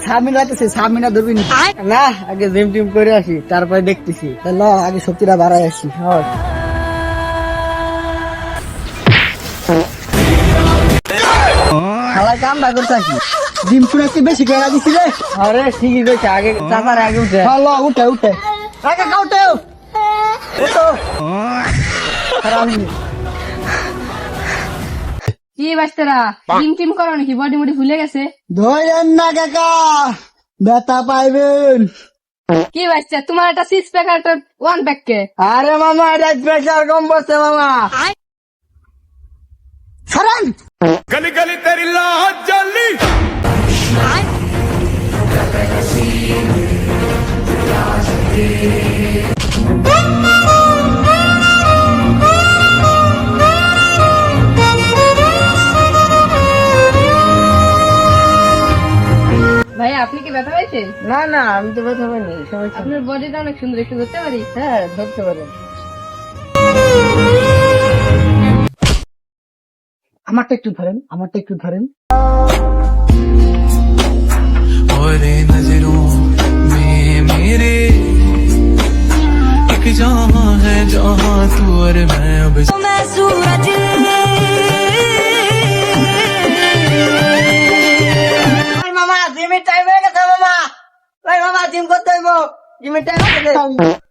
সামিন রাখতেছে, সামিনা ধরবি না, আগে জিম টিম করে আসি, তারপরে দেখতেছি। তাহলে আগে শক্তিটা বাড়াই আসি। খালাই কামটা করতে আসি, জিম করে একটু বেশি করে দিছি রে। আরে ঠিকই কইছে, আগে চাপার আগে উঠে উঠে উঠে আগে উঠে কি বাচ্চারা জিম টিম করো নাকি? বডি মডি ফুলে গেছে? ধরেন না কাকা, ব্যথা পাইবেন। কি বাচ্চা, তোমার একটা সিক্স প্যাক আর ওয়ান প্যাক কে? আরে মামা, এটা প্রেশার কম বসছে মামা। সরেন। गली गली तेरी लाहौर जली ভাই আপনি কি ব্যথা পাইছেন? না না, আমি তো ব্যথা পাইনি, সমস্যা নেই। আপনার বডিটা অনেক সুন্দর, একটু ধরতে পারি? হ্যাঁ, ধরতে পারেন। আমারটা একটু ধরেন, আমারটা একটু ধরেন। और नजरों में मेरे एक जहां है जहां तू और मैं अब मैं सूरज মামা জিমের টাইম হয়ে গেছে মামা। ওই মামা, জিম করতে হইব, জিমের টাইম হয়ে গেছে।